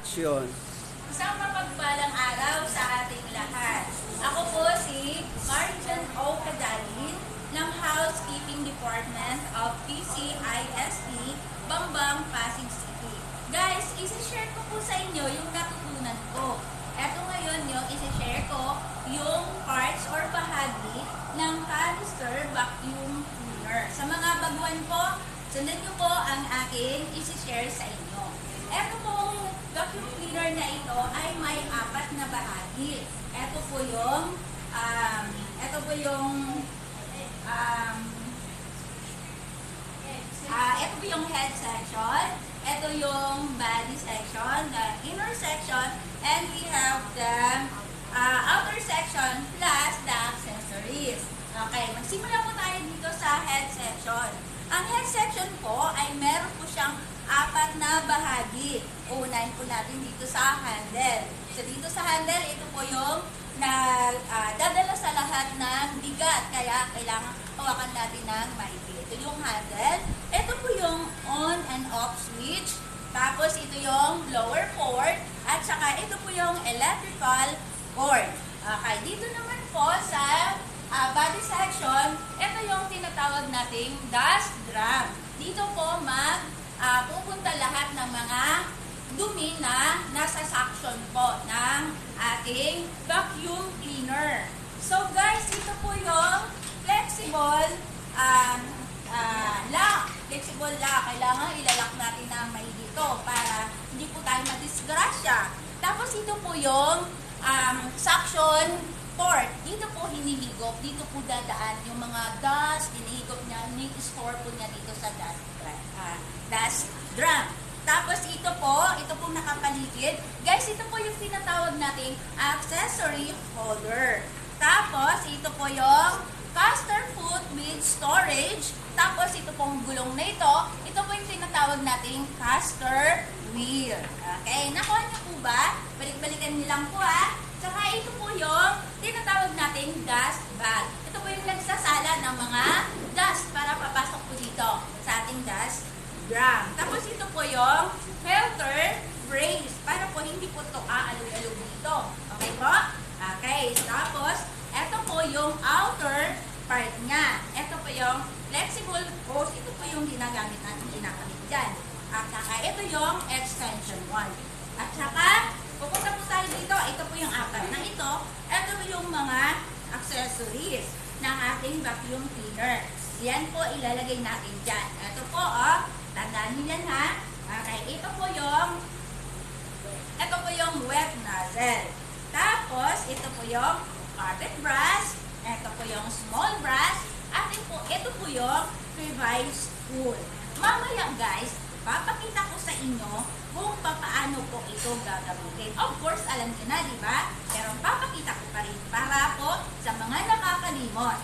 Action! Isang mapagpalang araw sa ating lahat. Ako po si Marjan O. Cadalin ng Housekeeping Department of PCISD, Bambang, Pasig City. Guys, isi-share ko po sa inyo yung natutunan ko. Eto ngayon yung isi-share ko yung parts or bahagi ng canister vacuum cleaner. Sa mga baguhan po, sundan nyo po ang aking isi-share sa inyo. Eto pong vacuum cleaner na ito ay may 4 na bahagi. Ito po yung head section, ito yung body section, the inner section, and we have the outer section plus the accessories. Okay, magsimula po tayo dito sa head section. Ang head section po ay meron po siyang 4 na bahagi. Uunahin po natin dito sa handle. So dito sa handle, ito po yung dadala sa lahat ng bigat. Kaya kailangan hawakan natin ng maigi. Ito yung handle. Ito po yung on and off switch. Tapos ito yung blower port. At saka ito po yung electrical cord. Okay, dito naman po sa body section, ito yung tinatawag nating dust drum. Dito po pupunta lahat ng mga dumi na nasa suction po ng ating vacuum cleaner. So guys, ito po yung flexible lock. Flexible lock. Kailangan ilalak natin na may dito para hindi po tayo madisgrasya. Tapos ito po yung suction port. Dito po hinihigop. Dito po dadaan yung mga dust. Hinihigop niya. Ni-store po niya dito sa dust drum. Tapos ito po nakapaligid. Guys, ito po yung tinatawag nating accessory holder. Tapos ito po yung caster foot with storage. Tapos ito pong gulong na ito po yung tinatawag nating caster wheel. Okay, nakuha niyo po ba? Balik-balikan niyo lang po Saka ito po yung tinatawag nating dust bag. Ito po yung nagsasala ng mga dust para papasok po dito sa ating dust drum. Tapos ito po yung filter brace para po hindi po ito aalog-alog dito. Okay po? Okay. Tapos, ito po yung outer part niya. Ito po yung flexible hose. Ito po yung ginagamit natin, ginagamit dyan. At saka ito yung extension wand. At saka, pupunta po tayo dito. Ito po yung 4 na ito. Ito po yung mga accessories ng ating vacuum cleaner. Yan po ilalagay natin dyan. Ito po, tandaan nyo yan Okay, ito po yung wet nozzle. Tapos, ito po yung carpet brush. Ito po yung small brush. At ito po yung crevice tool. Mamaya guys, papakita ko sa inyo kung paano po ito gagamitin. Of course, alam nyo na, di ba? Pero papakita ko pa rin para po sa mga nakakalimot.